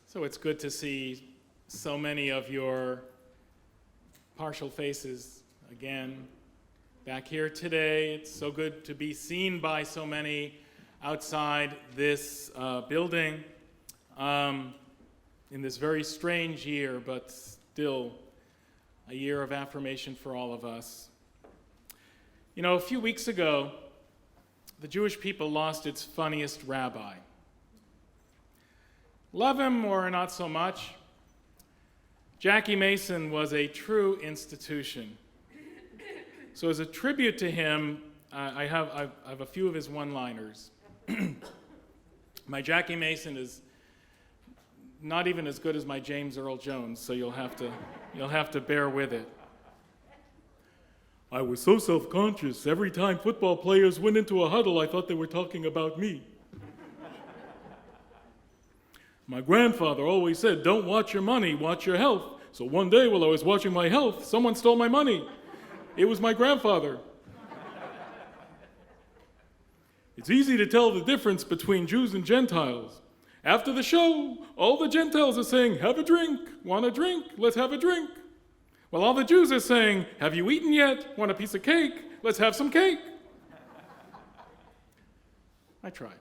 So it's good to see so many of your partial faces again back here today. It's so good to be seen by so many outside this building in this very strange year, but still a year of affirmation for all of us. You know, a few weeks ago, the Jewish people lost its funniest rabbi. Love him or not so much, Jackie Mason was a true institution. So as a tribute to him, I have a few of his one-liners. My Jackie Mason is not even as good as my James Earl Jones, so you'll have to bear with it. I was so self-conscious. Every time football players went into a huddle, I thought they were talking about me. My grandfather always said, don't watch your money, watch your health. So one day while I was watching my health, someone stole my money. It was my grandfather. It's easy to tell the difference between Jews and Gentiles. After the show, all the Gentiles are saying, have a drink. Want a drink? Let's have a drink. While all the Jews are saying, have you eaten yet? Want a piece of cake? Let's have some cake. I tried.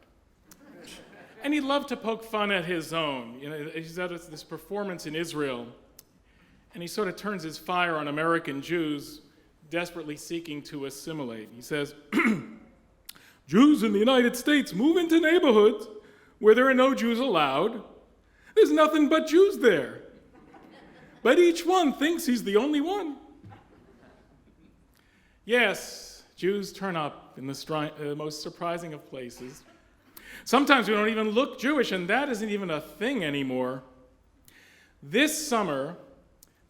And he loved to poke fun at his own. You know, he's at this performance in Israel, and he sort of turns his fire on American Jews, desperately seeking to assimilate. He says, Jews in the United States move into neighborhoods where there are no Jews allowed. There's nothing but Jews there. But each one thinks he's the only one. Yes, Jews turn up in the most surprising of places. Sometimes we don't even look Jewish, and that isn't even a thing anymore. This summer,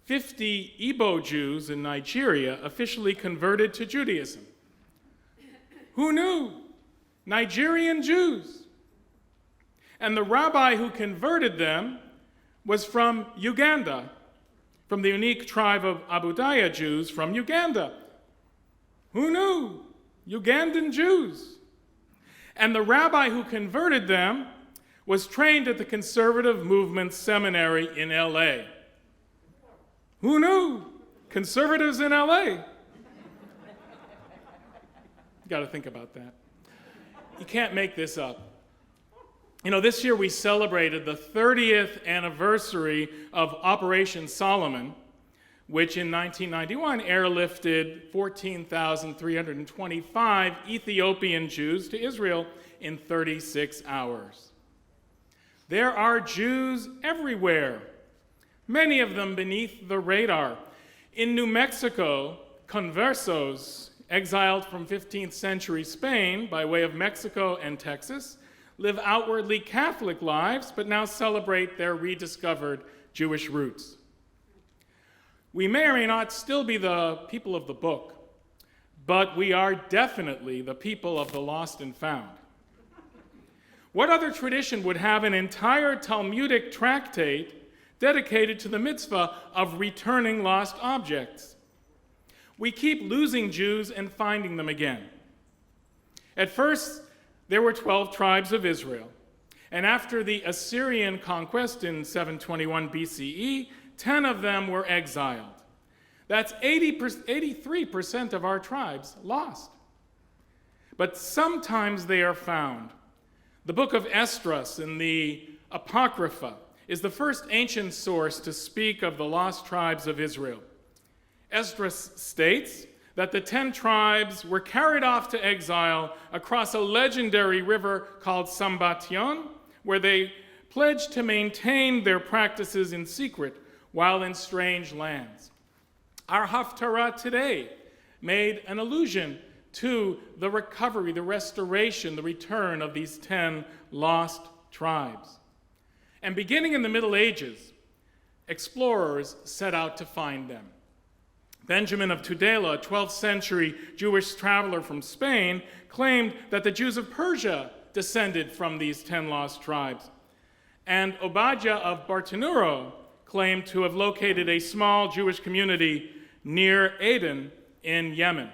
50 Igbo Jews in Nigeria officially converted to Judaism. Who knew? Nigerian Jews. And the rabbi who converted them was from Uganda, from the unique tribe of Abudaya Jews from Uganda. Who knew? Ugandan Jews. And the rabbi who converted them was trained at the Conservative Movement Seminary in LA. Who knew? Conservatives in LA. You got to think about that. You can't make this up. You know, this year we celebrated the 30th anniversary of Operation Solomon, which in 1991 airlifted 14,325 Ethiopian Jews to Israel in 36 hours. There are Jews everywhere, many of them beneath the radar. In New Mexico, conversos, exiled from 15th century Spain by way of Mexico and Texas, live outwardly Catholic lives, but now celebrate their rediscovered Jewish roots. We may or may not still be the people of the book, but we are definitely the people of the lost and found. What other tradition would have an entire Talmudic tractate dedicated to the mitzvah of returning lost objects? We keep losing Jews and finding them again. At first, there were 12 tribes of Israel, and after the Assyrian conquest in 721 BCE, 10 of them were exiled. That's 83% of our tribes lost. But sometimes they are found. The book of Esdras in the Apocrypha is the first ancient source to speak of the lost tribes of Israel. Esdras states that the 10 tribes were carried off to exile across a legendary river called Sambation, where they pledged to maintain their practices in secret while in strange lands. Our Haftarah today made an allusion to the recovery, the restoration, the return of these 10 lost tribes. And beginning in the Middle Ages, explorers set out to find them. Benjamin of Tudela, a 12th century Jewish traveler from Spain, claimed that the Jews of Persia descended from these 10 lost tribes. And Obadiah of Bartanuro claimed to have located a small Jewish community near Aden in Yemen.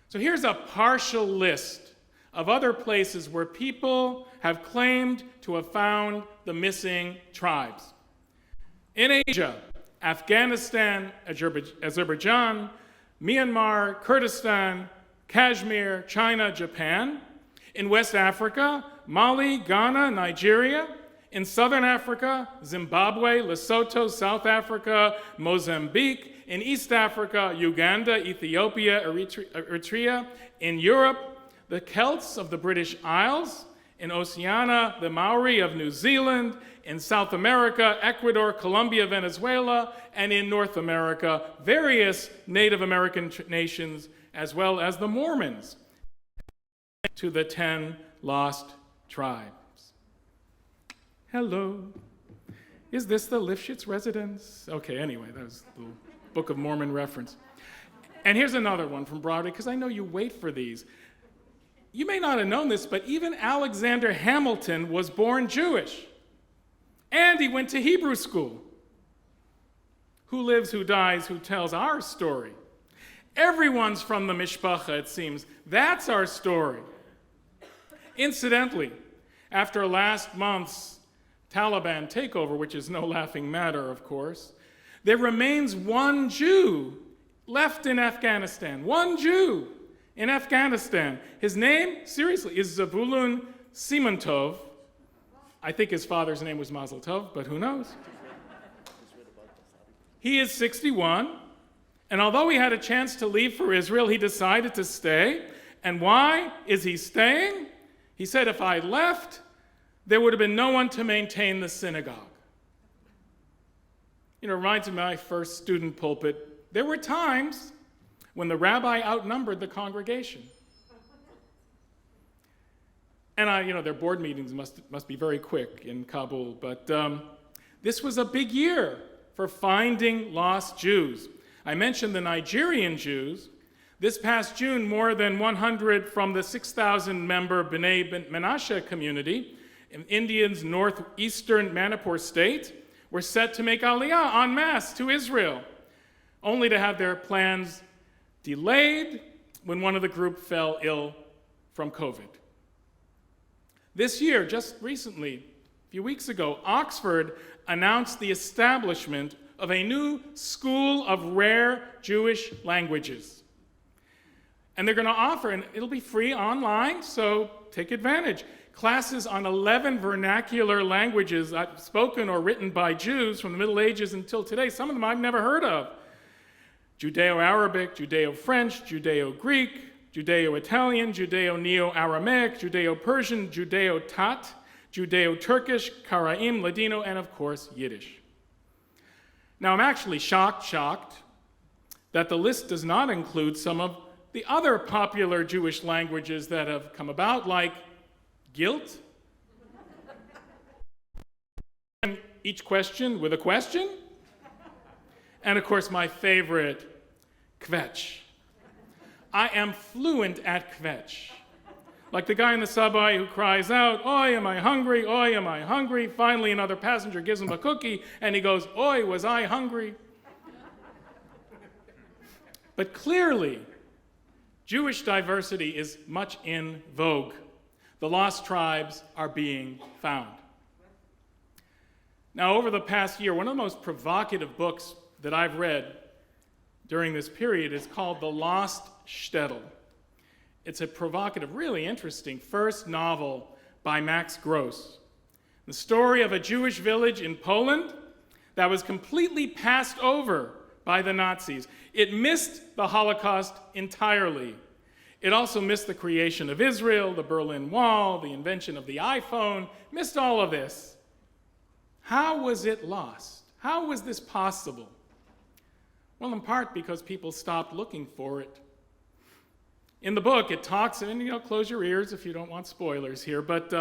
So here's a partial list of other places where people have claimed to have found the missing tribes. In Asia, Afghanistan, Azerbaijan, Myanmar, Kurdistan, Kashmir, China, Japan. In West Africa, Mali, Ghana, Nigeria. In Southern Africa, Zimbabwe, Lesotho, South Africa, Mozambique. In East Africa, Uganda, Ethiopia, Eritrea. In Europe, the Celts of the British Isles. In Oceania, the Maori of New Zealand. In South America, Ecuador, Colombia, Venezuela. And in North America, various Native American nations, as well as the Mormons, to the 10 lost tribes. Hello. Is this the Lifshitz residence? Okay, anyway, that was the Book of Mormon reference. And here's another one from Broadway, because I know you wait for these. You may not have known this, but even Alexander Hamilton was born Jewish. And he went to Hebrew school. Who lives, who dies, who tells our story? Everyone's from the mishpacha, it seems. That's our story. Incidentally, after last month's Taliban takeover, which is no laughing matter, of course, there remains one Jew left in Afghanistan. One Jew in Afghanistan. His name, seriously, is Zavulun Simantov. I think his father's name was Mazel Tov, but who knows? He is 61, and although he had a chance to leave for Israel, he decided to stay. And why is he staying? He said, if I left, there would have been no one to maintain the synagogue. It reminds me of my first student pulpit. There were times when the rabbi outnumbered the congregation. And their board meetings must be very quick in Kabul, but this was a big year for finding lost Jews. I mentioned the Nigerian Jews. This past June, more than 100 from the 6,000-member B'nai Menashe community in India's northeastern Manipur state were set to make Aliyah en masse to Israel, only to have their plans delayed when one of the group fell ill from COVID. This year, just recently, a few weeks ago, Oxford announced the establishment of a new school of rare Jewish languages. And they're going to offer, and it'll be free online, so take advantage, classes on 11 vernacular languages spoken or written by Jews from the Middle Ages until today. Some of them I've never heard of. Judeo-Arabic, Judeo-French, Judeo-Greek, Judeo-Italian, Judeo-Neo-Aramaic, Judeo-Persian, Judeo-Tat, Judeo-Turkish, Karaim, Ladino, and of course, Yiddish. Now, I'm actually shocked that the list does not include some of the other popular Jewish languages that have come about, like guilt, and each question with a question, and of course, my favorite, kvetch. I am fluent at kvetch. Like the guy in the subway who cries out, "Oi, am I hungry? Oi, am I hungry?" Finally, another passenger gives him a cookie, and he goes, "Oi, was I hungry?" But clearly, Jewish diversity is much in vogue. The lost tribes are being found. Now, over the past year, one of the most provocative books that I've read during this period is called The Lost Shtetl. It's a provocative, really interesting first novel by Max Gross. The story of a Jewish village in Poland that was completely passed over by the Nazis. It missed the Holocaust entirely. It also missed the creation of Israel, the Berlin Wall, the invention of the iPhone, missed all of this. How was it lost? How was this possible? Well, in part because people stopped looking for it. In the book, it talks, and close your ears if you don't want spoilers here, but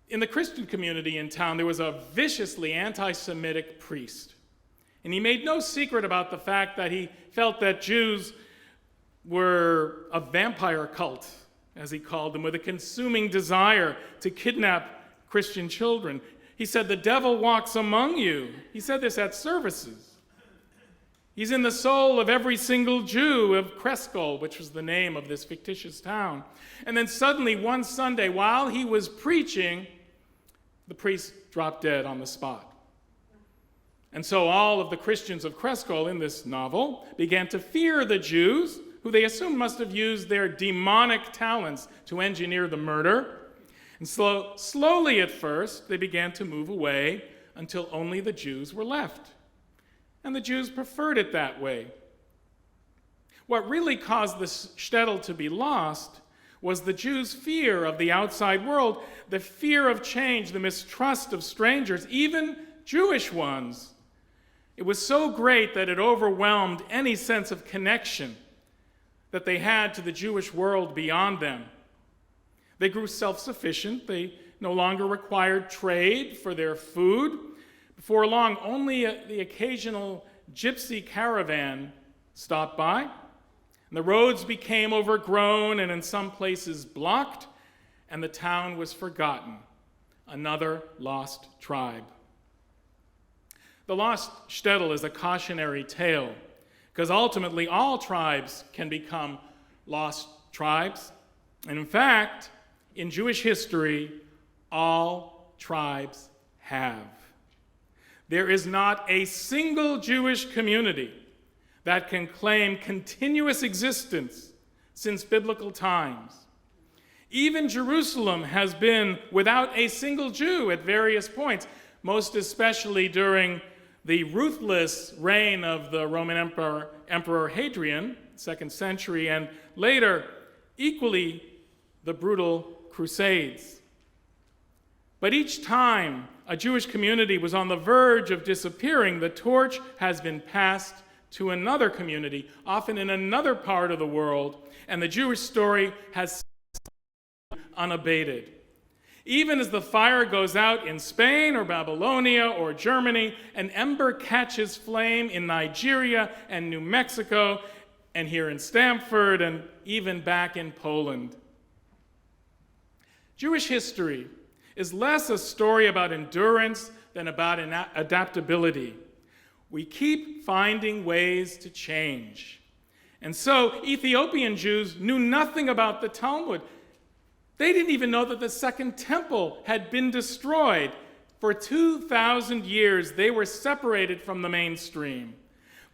in the Christian community in town, there was a viciously anti-Semitic priest. And he made no secret about the fact that he felt that Jews were a vampire cult, as he called them, with a consuming desire to kidnap Christian children. He said, "The devil walks among you." He said this at services. He's in the soul of every single Jew of Kreskol, which was the name of this fictitious town. And then suddenly, one Sunday, while he was preaching, the priest dropped dead on the spot. And so all of the Christians of Kreskol in this novel began to fear the Jews, who they assumed must have used their demonic talents to engineer the murder. And slowly at first, they began to move away until only the Jews were left. And the Jews preferred it that way. What really caused this shtetl to be lost was the Jews' fear of the outside world, the fear of change, the mistrust of strangers, even Jewish ones. It was so great that it overwhelmed any sense of connection that they had to the Jewish world beyond them. They grew self-sufficient. They no longer required trade for their food. Before long, only the occasional gypsy caravan stopped by. And the roads became overgrown and in some places blocked, and the town was forgotten. Another lost tribe. The lost shtetl is a cautionary tale, because ultimately all tribes can become lost tribes. And in fact, in Jewish history, all tribes have. There is not a single Jewish community that can claim continuous existence since biblical times. Even Jerusalem has been without a single Jew at various points, most especially during the ruthless reign of the Roman Emperor Hadrian, 2nd century, and later, equally, the brutal Crusades. But each time a Jewish community was on the verge of disappearing, the torch has been passed to another community, often in another part of the world, and the Jewish story has unabated. Even as the fire goes out in Spain or Babylonia or Germany, an ember catches flame in Nigeria and New Mexico, and here in Stamford, and even back in Poland. Jewish history is less a story about endurance than about adaptability. We keep finding ways to change. And so Ethiopian Jews knew nothing about the Talmud. They didn't even know that the Second Temple had been destroyed. For 2,000 years, they were separated from the mainstream.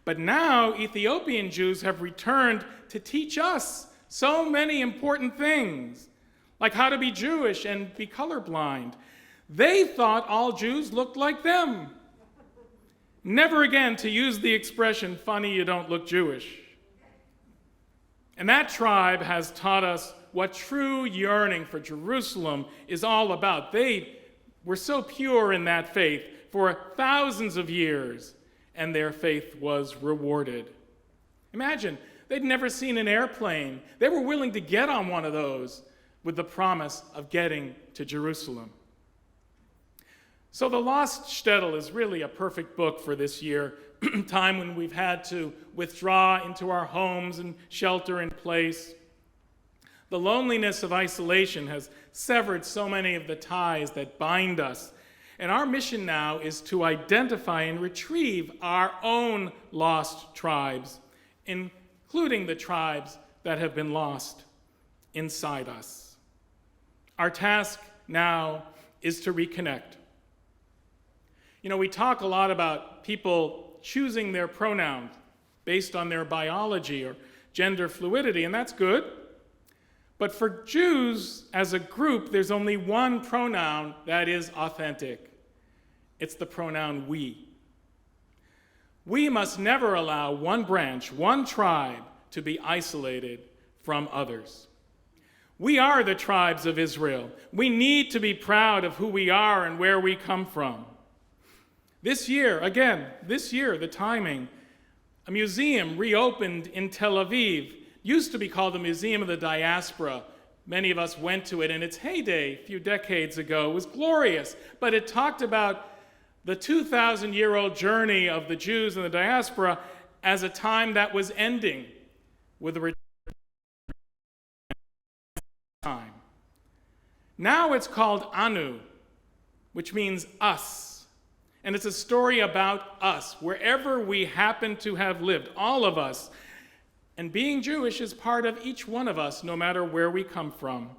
But now Ethiopian Jews have returned to teach us so many important things, like how to be Jewish and be colorblind. They thought all Jews looked like them. Never again to use the expression, funny you don't look Jewish. And that tribe has taught us what true yearning for Jerusalem is all about. They were so pure in that faith for thousands of years, and their faith was rewarded. Imagine, they'd never seen an airplane. They were willing to get on one of those with the promise of getting to Jerusalem. So The Lost Shtetl is really a perfect book for this year, time when we've had to withdraw into our homes and shelter in place. The loneliness of isolation has severed so many of the ties that bind us. And our mission now is to identify and retrieve our own lost tribes, including the tribes that have been lost inside us. Our task now is to reconnect. You know, we talk a lot about people choosing their pronouns based on their biology or gender fluidity, and that's good. But for Jews as a group, there's only one pronoun that is authentic. It's the pronoun we. We must never allow one branch, one tribe, to be isolated from others. We are the tribes of Israel. We need to be proud of who we are and where we come from. This year, the timing, a museum reopened in Tel Aviv. Used to be called the Museum of the Diaspora. Many of us went to it in its heyday a few decades ago. It was glorious, but it talked about the 2,000-year-old journey of the Jews in the diaspora as a time that was ending with the return time. Now it's called Anu, which means us. And it's a story about us, wherever we happen to have lived, all of us. And being Jewish is part of each one of us, no matter where we come from.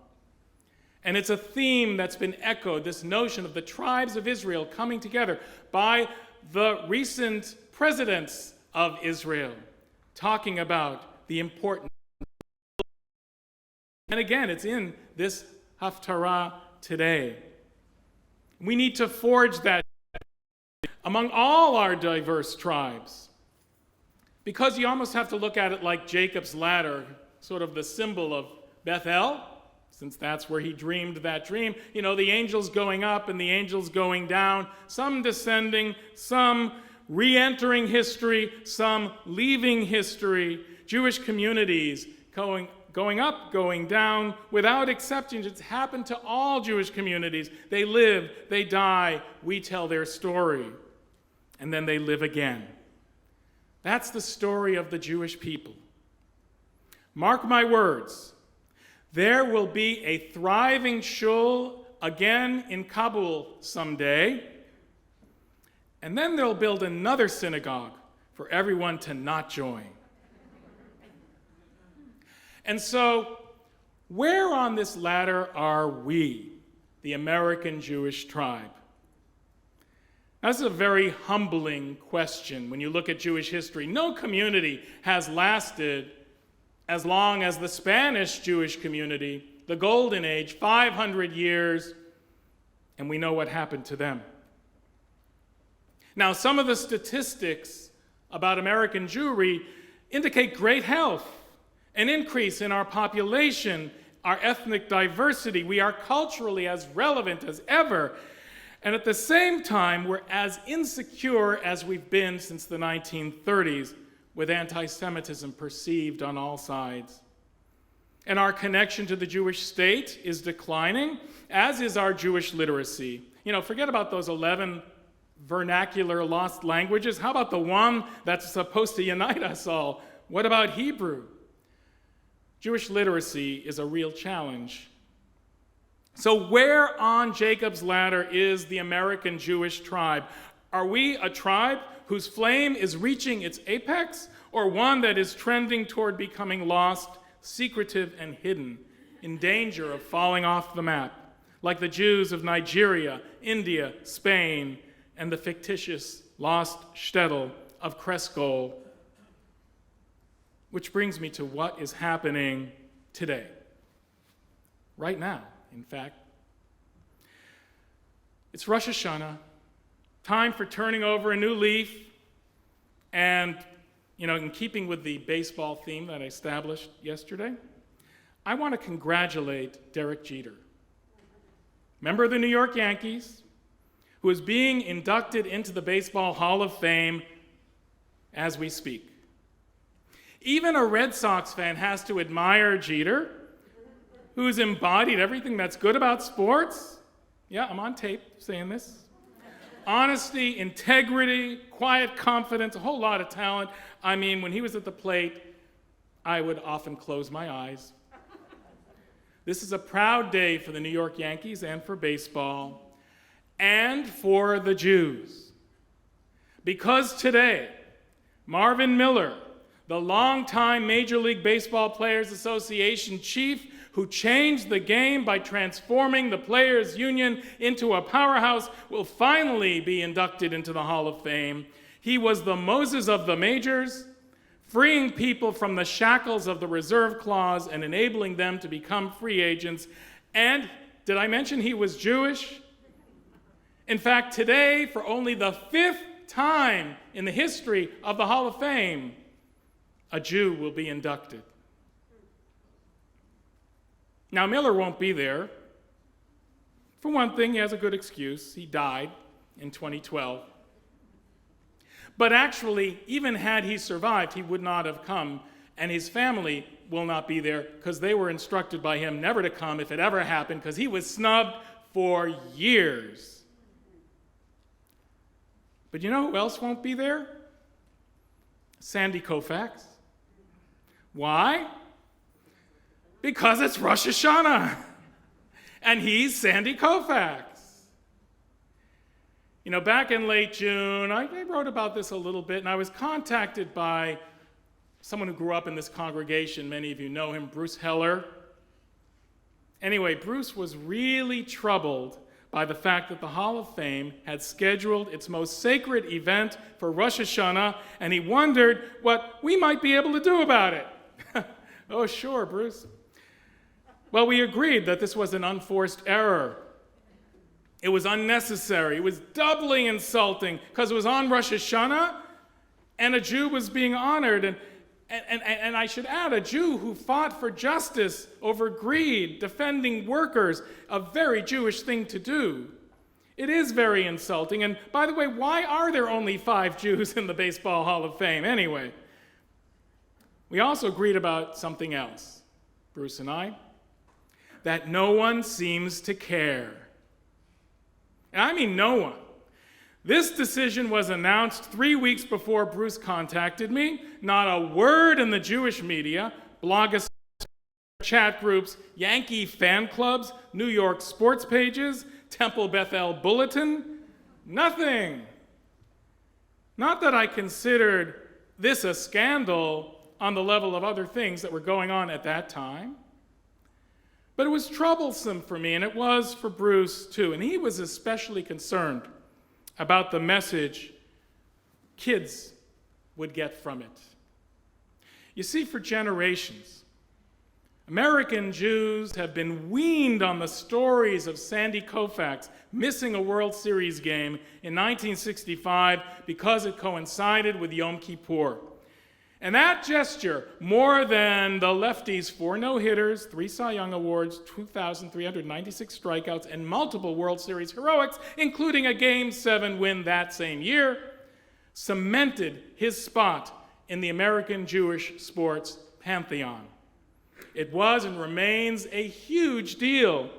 And it's a theme that's been echoed, this notion of the tribes of Israel coming together by the recent presidents of Israel, talking about the importance. And again, it's in this Haftarah today. We need to forge that among all our diverse tribes. Because you almost have to look at it like Jacob's ladder, sort of the symbol of Bethel, since that's where he dreamed that dream. You know, the angels going up and the angels going down, some descending, some re-entering history, some leaving history. Jewish communities going up, going down, without exception. It's happened to all Jewish communities. They live, they die, we tell their story, and then they live again. That's the story of the Jewish people. Mark my words, there will be a thriving shul again in Kabul someday, and then they'll build another synagogue for everyone to not join. And so, where on this ladder are we, the American Jewish tribe? That's a very humbling question when you look at Jewish history. No community has lasted as long as the Spanish Jewish community, the Golden Age, 500 years, and we know what happened to them. Now, some of the statistics about American Jewry indicate great health, an increase in our population, our ethnic diversity. We are culturally as relevant as ever. And at the same time, we're as insecure as we've been since the 1930s, with anti-Semitism perceived on all sides. And our connection to the Jewish state is declining, as is our Jewish literacy. You know, forget about those 11 vernacular lost languages. How about the one that's supposed to unite us all? What about Hebrew? Jewish literacy is a real challenge. So where on Jacob's ladder is the American Jewish tribe? Are we a tribe whose flame is reaching its apex, or one that is trending toward becoming lost, secretive, and hidden, in danger of falling off the map, like the Jews of Nigeria, India, Spain, and the fictitious lost shtetl of Kreskol? Which brings me to what is happening today, right now, in fact. It's Rosh Hashanah, time for turning over a new leaf, and, you know, in keeping with the baseball theme that I established yesterday, I want to congratulate Derek Jeter, member of the New York Yankees, who is being inducted into the Baseball Hall of Fame as we speak. Even a Red Sox fan has to admire Jeter, who's embodied everything that's good about sports. Yeah, I'm on tape saying this. Honesty, integrity, quiet confidence, a whole lot of talent. I mean, when he was at the plate, I would often close my eyes. This is a proud day for the New York Yankees and for baseball, and for the Jews. Because today, Marvin Miller, the longtime Major League Baseball Players Association chief, who changed the game by transforming the Players Union into a powerhouse, will finally be inducted into the Hall of Fame. He was the Moses of the majors, freeing people from the shackles of the reserve clause and enabling them to become free agents. And did I mention he was Jewish? In fact, today, for only the 5th time in the history of the Hall of Fame, a Jew will be inducted. Now, Miller won't be there. For one thing, he has a good excuse. He died in 2012. But actually, even had he survived, he would not have come, and his family will not be there because they were instructed by him never to come if it ever happened, because he was snubbed for years. But you know who else won't be there? Sandy Koufax. Why? Because it's Rosh Hashanah, and he's Sandy Koufax. Back in late June, I wrote about this a little bit, and I was contacted by someone who grew up in this congregation. Many of you know him, Bruce Heller. Anyway, Bruce was really troubled by the fact that the Hall of Fame had scheduled its most sacred event for Rosh Hashanah, and he wondered what we might be able to do about it. Oh, sure, Bruce. Well, we agreed that this was an unforced error. It was unnecessary. It was doubly insulting because it was on Rosh Hashanah, and a Jew was being honored. And I should add, a Jew who fought for justice over greed, defending workers, a very Jewish thing to do. It is very insulting. And by the way, why are there only 5 Jews in the Baseball Hall of Fame anyway? We also agreed about something else, Bruce and I, that no one seems to care. And I mean no one. This decision was announced 3 weeks before Bruce contacted me. Not a word in the Jewish media, blogosphere, chat groups, Yankee fan clubs, New York sports pages, Temple Bethel Bulletin, nothing. Not that I considered this a scandal on the level of other things that were going on at that time. But it was troublesome for me, and it was for Bruce too. And he was especially concerned about the message kids would get from it. You see, for generations, American Jews have been weaned on the stories of Sandy Koufax missing a World Series game in 1965 because it coincided with Yom Kippur. And that gesture, more than the lefties' 4 no-hitters, 3 Cy Young Awards, 2,396 strikeouts, and multiple World Series heroics, including a Game 7 win that same year, cemented his spot in the American Jewish sports pantheon. It was and remains a huge deal.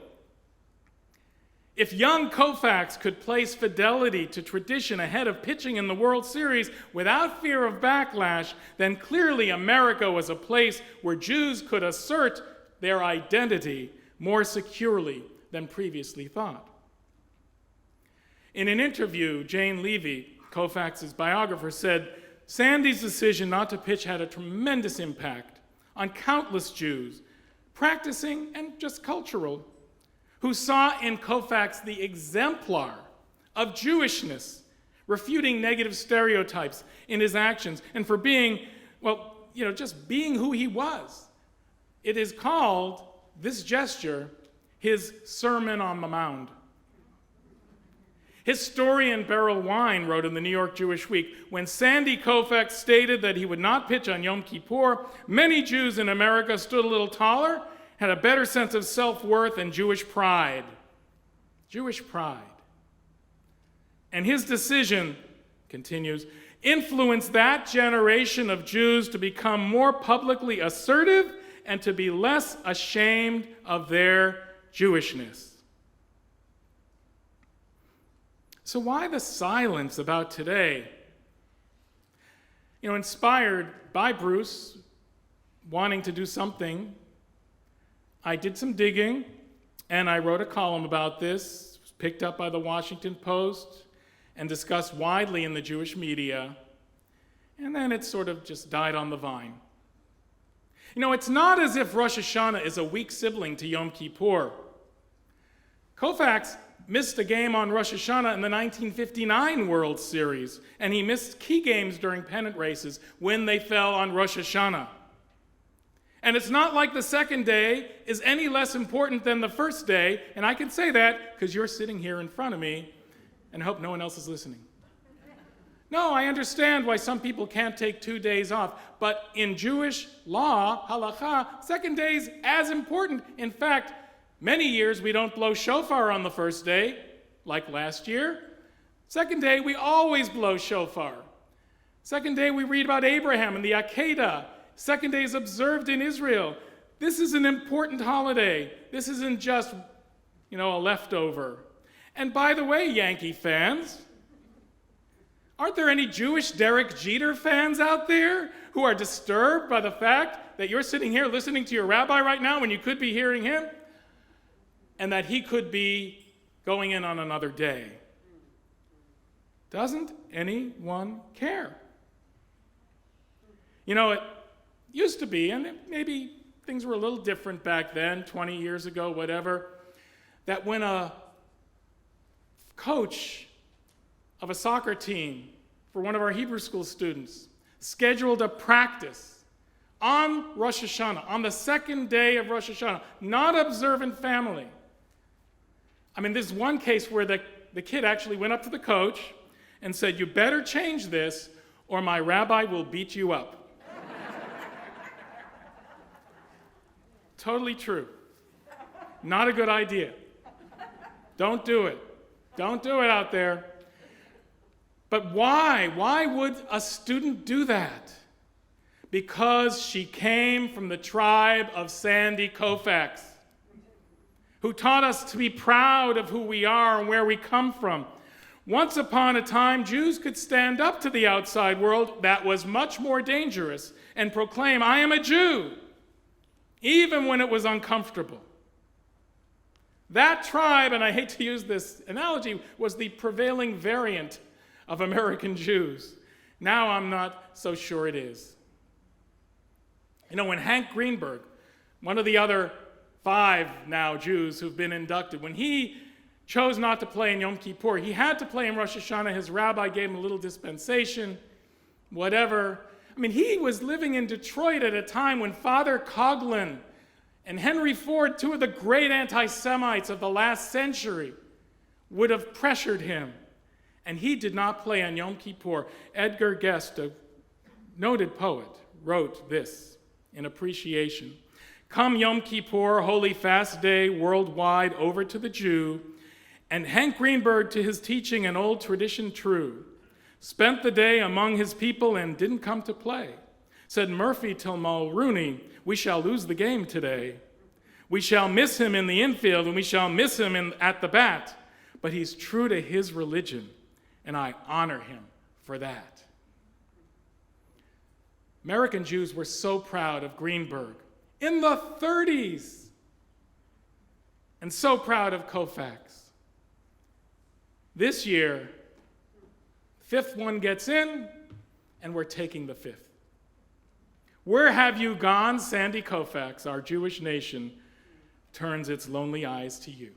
If young Koufax could place fidelity to tradition ahead of pitching in the World Series without fear of backlash, then clearly America was a place where Jews could assert their identity more securely than previously thought. In an interview, Jane Levy, Koufax's biographer, said, "Sandy's decision not to pitch had a tremendous impact on countless Jews, practicing and just cultural, who saw in Koufax the exemplar of Jewishness, refuting negative stereotypes in his actions, and for being, just being who he was. It is called, this gesture, his Sermon on the Mound." Historian Beryl Wine wrote in the New York Jewish Week, "When Sandy Koufax stated that he would not pitch on Yom Kippur, many Jews in America stood a little taller, had a better sense of self-worth and Jewish pride." Jewish pride. And his decision, continues, influenced that generation of Jews to become more publicly assertive and to be less ashamed of their Jewishness. So why the silence about today? Inspired by Bruce wanting to do something, I did some digging, and I wrote a column about this. It was picked up by the Washington Post and discussed widely in the Jewish media, and then it sort of just died on the vine. It's not as if Rosh Hashanah is a weak sibling to Yom Kippur. Koufax missed a game on Rosh Hashanah in the 1959 World Series, and he missed key games during pennant races when they fell on Rosh Hashanah. And it's not like the second day is any less important than the first day, and I can say that because you're sitting here in front of me, and I hope no one else is listening. No, I understand why some people can't take 2 days off, but in Jewish law, halakha, second day is as important. In fact, many years we don't blow shofar on the first day, like last year. Second day, we always blow shofar. Second day, we read about Abraham and the Akedah. Second day is observed in Israel. This is an important holiday. This isn't just, a leftover. And by the way, Yankee fans, aren't there any Jewish Derek Jeter fans out there who are disturbed by the fact that you're sitting here listening to your rabbi right now when you could be hearing him, and that he could be going in on another day? Doesn't anyone care? It used to be, and maybe things were a little different back then, 20 years ago, whatever, that when a coach of a soccer team for one of our Hebrew school students scheduled a practice on Rosh Hashanah, on the second day of Rosh Hashanah, not observant family. There's one case where the kid actually went up to the coach and said, "You better change this or my rabbi will beat you up." Totally true. Not a good idea. Don't do it. Don't do it out there. But why? Why would a student do that? Because she came from the tribe of Sandy Koufax, who taught us to be proud of who we are and where we come from. Once upon a time, Jews could stand up to the outside world that was much more dangerous and proclaim, "I am a Jew," even when it was uncomfortable. That tribe, and I hate to use this analogy, was the prevailing variant of American Jews. Now I'm not so sure it is. When Hank Greenberg, one of the other 5 now Jews who've been inducted, when he chose not to play in Yom Kippur, he had to play in Rosh Hashanah. His rabbi gave him a little dispensation, whatever. He was living in Detroit at a time when Father Coughlin and Henry Ford, 2 of the great anti-Semites of the last century, would have pressured him. And he did not play on Yom Kippur. Edgar Guest, a noted poet, wrote this in appreciation. "Come Yom Kippur, holy fast day worldwide, over to the Jew, and Hank Greenberg to his teaching an old tradition true. Spent the day among his people and didn't come to play. Said Murphy till Mulrooney, we shall lose the game today. We shall miss him in the infield and we shall miss him at the bat. But he's true to his religion, and I honor him for that." American Jews were so proud of Greenberg in the 30s, and so proud of Koufax. This year, 5th one gets in, and we're taking the 5th. Where have you gone, Sandy Koufax? Our Jewish nation turns its lonely eyes to you.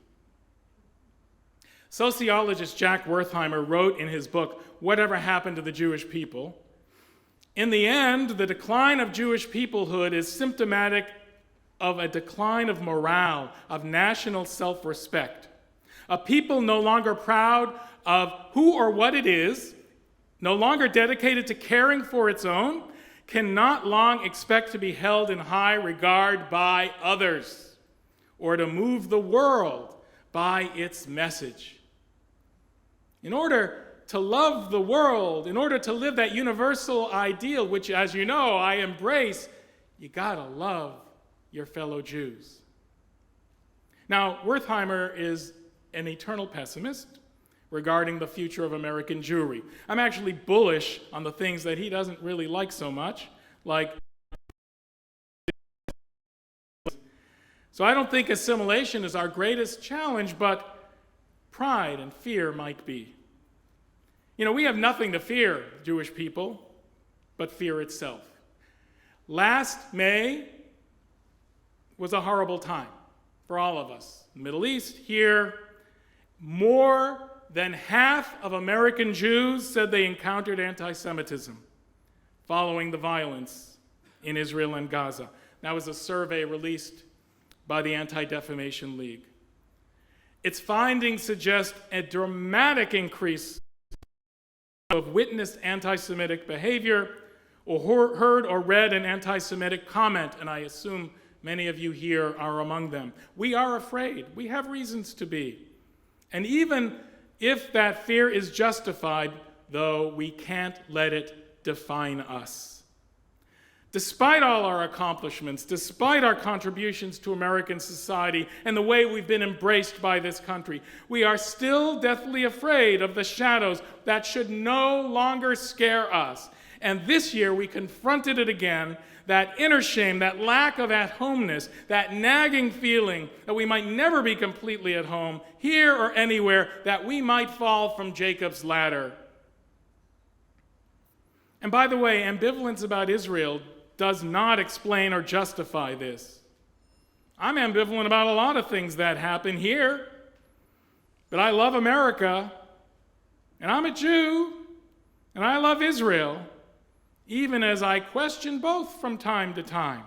Sociologist Jack Wertheimer wrote in his book, Whatever Happened to the Jewish People, in the end, the decline of Jewish peoplehood is symptomatic of a decline of morale, of national self-respect. A people no longer proud of who or what it is, no longer dedicated to caring for its own, cannot long expect to be held in high regard by others, or to move the world by its message. In order to love the world, in order to live that universal ideal, which, as you know, I embrace, you gotta love your fellow Jews. Now, Wertheimer is an eternal pessimist regarding the future of American Jewry. I'm actually bullish on the things that he doesn't really like so much, like. So I don't think assimilation is our greatest challenge, but pride and fear might be. We have nothing to fear, Jewish people, but fear itself. Last May was a horrible time for all of us. Middle East, here, more than half of American Jews said they encountered anti-Semitism following the violence in Israel and Gaza. That was a survey released by the Anti-Defamation League. Its findings suggest a dramatic increase of witnessed anti-Semitic behavior or heard or read an anti-Semitic comment, and I assume many of you here are among them. We are afraid. We have reasons to be. And even if that fear is justified, though, we can't let it define us. Despite all our accomplishments, despite our contributions to American society and the way we've been embraced by this country, we are still deathly afraid of the shadows that should no longer scare us. And this year we confronted it again, that inner shame, that lack of at-homeness, that nagging feeling that we might never be completely at home, here or anywhere, that we might fall from Jacob's ladder And by the way, ambivalence about Israel does not explain or justify this. I'm ambivalent about a lot of things that happen here, but I love America, and I'm a Jew, and I love Israel, even as I question both from time to time.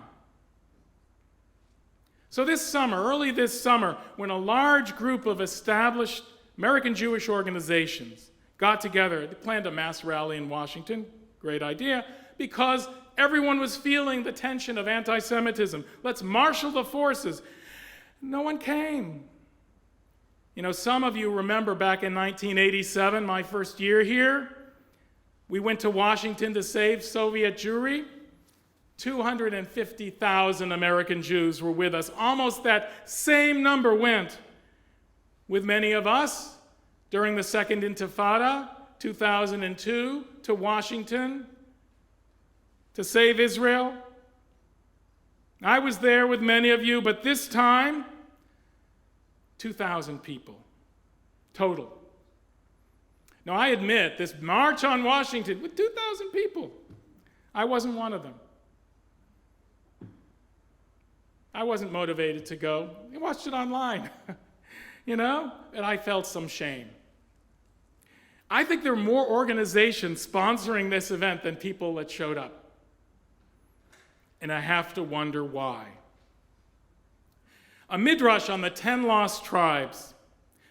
So this summer, early this summer, when a large group of established American Jewish organizations got together, they planned a mass rally in Washington, great idea, because everyone was feeling the tension of anti-Semitism. Let's marshal the forces. No one came. You know, some of you remember back in 1987, my first year here, we went to Washington to save Soviet Jewry. 250,000 American Jews were with us. Almost that same number went with many of us during the Second Intifada, 2002, to Washington to save Israel. I was there with many of you, but this time, 2,000 people total. Now, I admit, this march on Washington with 2,000 people, I wasn't one of them. I wasn't motivated to go. I watched it online, you know, and I felt some shame. I think there are more organizations sponsoring this event than people that showed up. And I have to wonder why. A midrash on the 10 lost tribes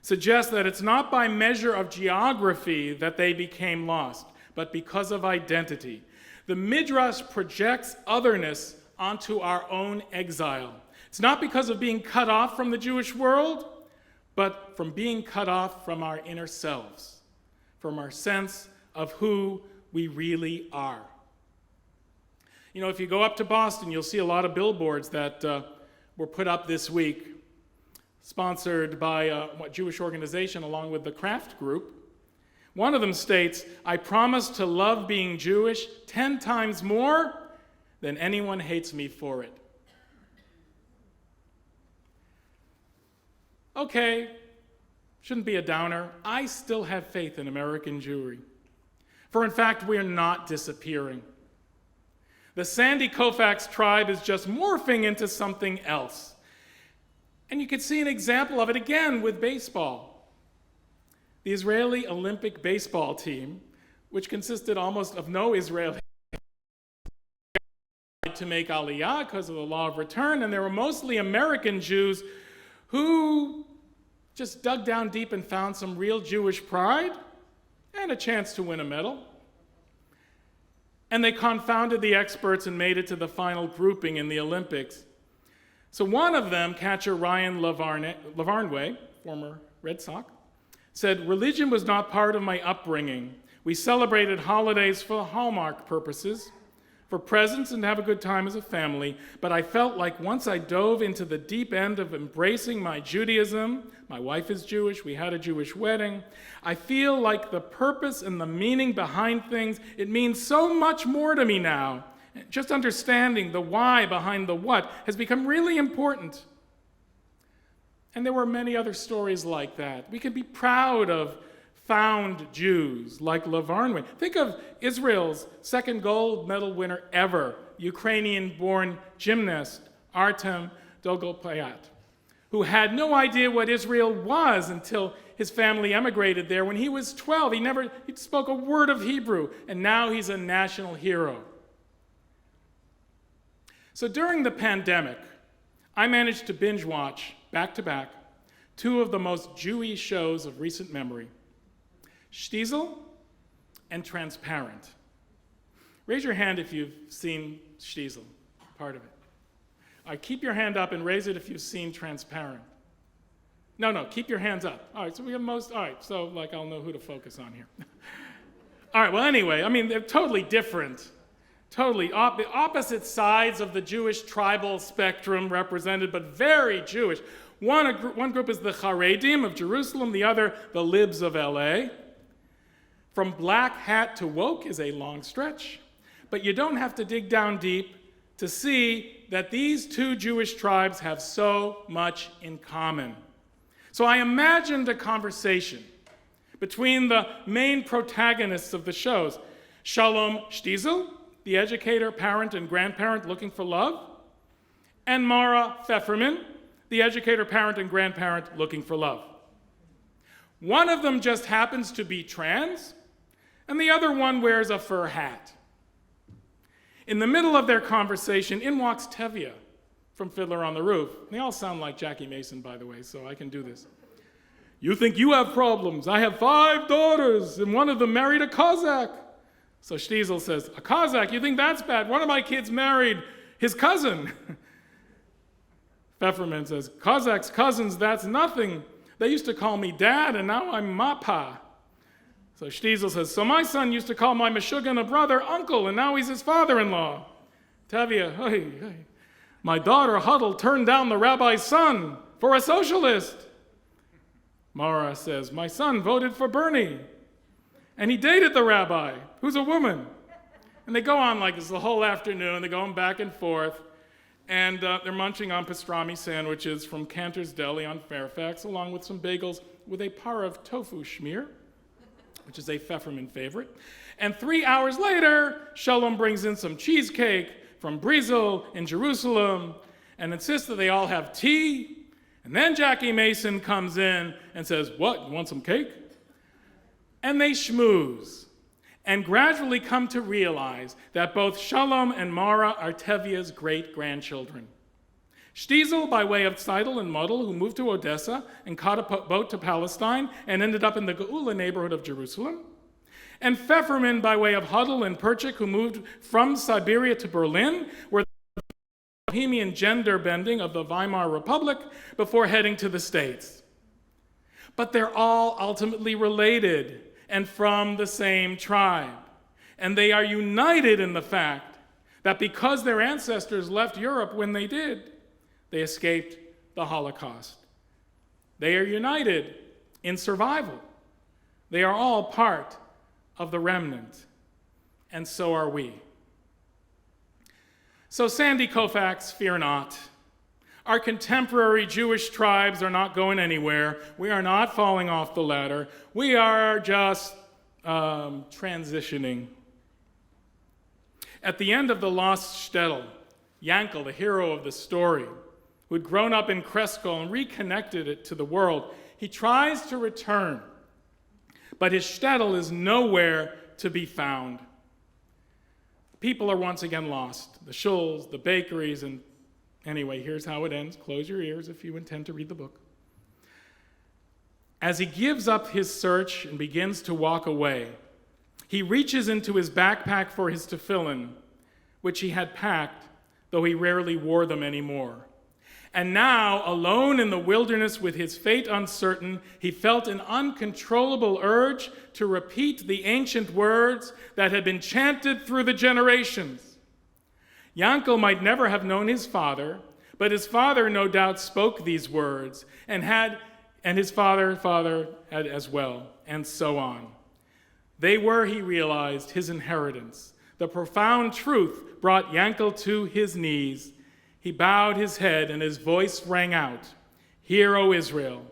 suggests that it's not by measure of geography that they became lost, but because of identity. The midrash projects otherness onto our own exile. It's not because of being cut off from the Jewish world, but from being cut off from our inner selves, from our sense of who we really are. You know, if you go up to Boston, you'll see a lot of billboards that were put up this week, sponsored by a Jewish organization along with the Kraft Group. One of them states, "I promise to love being Jewish 10 times more than anyone hates me for it." Okay, shouldn't be a downer. I still have faith in American Jewry. For in fact, we are not disappearing. The Sandy Koufax tribe is just morphing into something else. And you can see an example of it again with baseball. The Israeli Olympic baseball team, which consisted almost of no Israeli to make Aliyah because of the law of return, and there were mostly American Jews who just dug down deep and found some real Jewish pride and a chance to win a medal. And they confounded the experts and made it to the final grouping in the Olympics. So one of them, catcher Ryan Lavarnway, former Red Sox, said, "Religion was not part of my upbringing. We celebrated holidays for Hallmark purposes, for presents and to have a good time as a family, but I felt like once I dove into the deep end of embracing my Judaism, my wife is Jewish, we had a Jewish wedding, I feel like the purpose and the meaning behind things, it means so much more to me now. Just understanding the why behind the what has become really important." And there were many other stories like that. We could be proud of found Jews like Lavarnway. Think of Israel's second gold medal winner ever, Ukrainian-born gymnast Artem Dolgopyat, who had no idea what Israel was until his family emigrated there when he was 12. He spoke a word of Hebrew, and now he's a national hero. So during the pandemic, I managed to binge watch, back to back, two of the most Jewy shows of recent memory, Shtisel and Transparent. Raise your hand if you've seen Shtisel, part of it. All right, keep your hand up and raise it if you've seen Transparent. No, keep your hands up. All right, so we have so I'll know who to focus on here. All right, well, anyway, I mean, they're totally different. Totally opposite sides of the Jewish tribal spectrum represented, but very Jewish. One group is the Haredim of Jerusalem, the other, the Libs of LA. From black hat to woke is a long stretch, but you don't have to dig down deep to see that these two Jewish tribes have so much in common. So I imagined a conversation between the main protagonists of the shows, Shalom Shtizel, the educator, parent, and grandparent looking for love, and Mara Pfefferman, the educator, parent, and grandparent looking for love. One of them just happens to be trans, and the other one wears a fur hat. In the middle of their conversation, in walks Tevye from Fiddler on the Roof. They all sound like Jackie Mason, by the way, so I can do this. You think you have problems. I have 5 daughters, and one of them married a Cossack. So Shtizel says, a Cossack, you think that's bad? One of my kids married his cousin. Pfefferman says, Cossacks, cousins, that's nothing. They used to call me dad, and now I'm Mappa. So Shtizel says, so my son used to call my Meshuggah brother uncle, and now he's his father-in-law. Tevye, hey. My daughter Huddle turned down the rabbi's son for a socialist. Mara says, my son voted for Bernie, and he dated the rabbi, who's a woman. And they go on like this the whole afternoon. They're going back and forth, and they're munching on pastrami sandwiches from Cantor's Deli on Fairfax, along with some bagels with a par of tofu schmear, which is a Pfefferman favorite. And 3 hours later, Shalom brings in some cheesecake from Brizel in Jerusalem and insists that they all have tea. And then Jackie Mason comes in and says, what, you want some cake? And they schmooze and gradually come to realize that both Shalom and Mara are Tevye's great-grandchildren. Shtizel, by way of Tzeitel and Model, who moved to Odessa and caught a boat to Palestine and ended up in the Geula neighborhood of Jerusalem. And Pfefferman, by way of Huddle and Perchik, who moved from Siberia to Berlin, where the Bohemian gender bending of the Weimar Republic before heading to the States. But they're all ultimately related and from the same tribe. And they are united in the fact that because their ancestors left Europe when they did, they escaped the Holocaust. They are united in survival. They are all part of the remnant, and so are we. So Sandy Koufax, fear not. Our contemporary Jewish tribes are not going anywhere. We are not falling off the ladder. We are just transitioning. At the end of the lost shtetl, Yankel, the hero of the story, who had grown up in Kresko and reconnected it to the world, he tries to return, but his shtetl is nowhere to be found. People are once again lost. The shuls, the bakeries, and anyway, here's how it ends. Close your ears if you intend to read the book. As he gives up his search and begins to walk away, he reaches into his backpack for his tefillin, which he had packed, though he rarely wore them anymore. And now, alone in the wilderness with his fate uncertain, he felt an uncontrollable urge to repeat the ancient words that had been chanted through the generations. Yankel might never have known his father, but his father no doubt spoke these words, and his father had as well, and so on. They were, he realized, his inheritance. The profound truth brought Yankel to his knees. He bowed his head, and his voice rang out, "Hear, O Israel,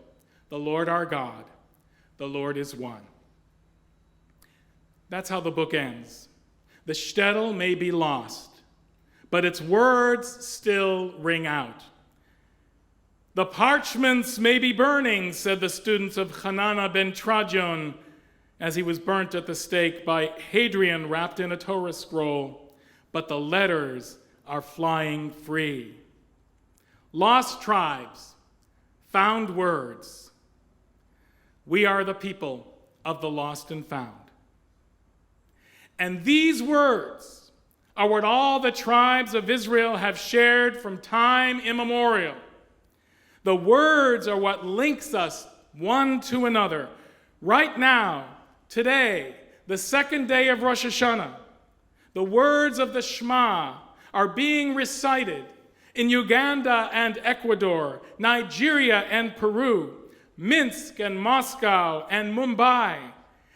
the Lord our God, the Lord is one." That's how the book ends. The shtetl may be lost, but its words still ring out. The parchments may be burning, said the students of Hanana ben Trajan, as he was burnt at the stake by Hadrian wrapped in a Torah scroll, but the letters are flying free. Lost tribes, found words. We are the people of the lost and found. And these words are what all the tribes of Israel have shared from time immemorial. The words are what links us one to another. Right now, today, the second day of Rosh Hashanah, the words of the Shema are being recited in Uganda and Ecuador, Nigeria and Peru, Minsk and Moscow and Mumbai,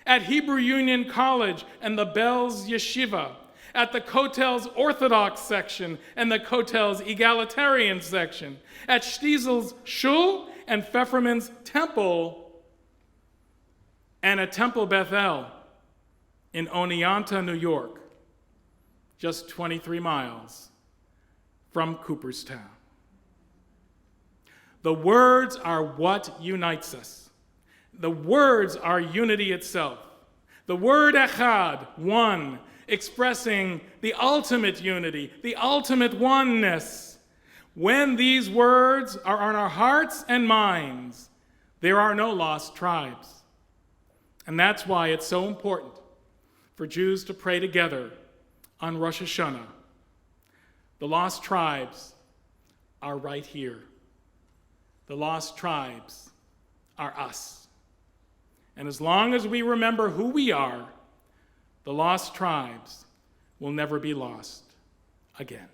at Hebrew Union College and the Belz Yeshiva, at the Kotel's Orthodox section and the Kotel's Egalitarian section, at Stiesel's Shul and Pfefferman's Temple, and at Temple Bethel in Oneonta, New York, just 23 miles from Cooperstown. The words are what unites us. The words are unity itself. The word echad, one, expressing the ultimate unity, the ultimate oneness. When these words are on our hearts and minds, there are no lost tribes. And that's why it's so important for Jews to pray together on Rosh Hashanah. The lost tribes are right here. The lost tribes are us. And as long as we remember who we are, the lost tribes will never be lost again.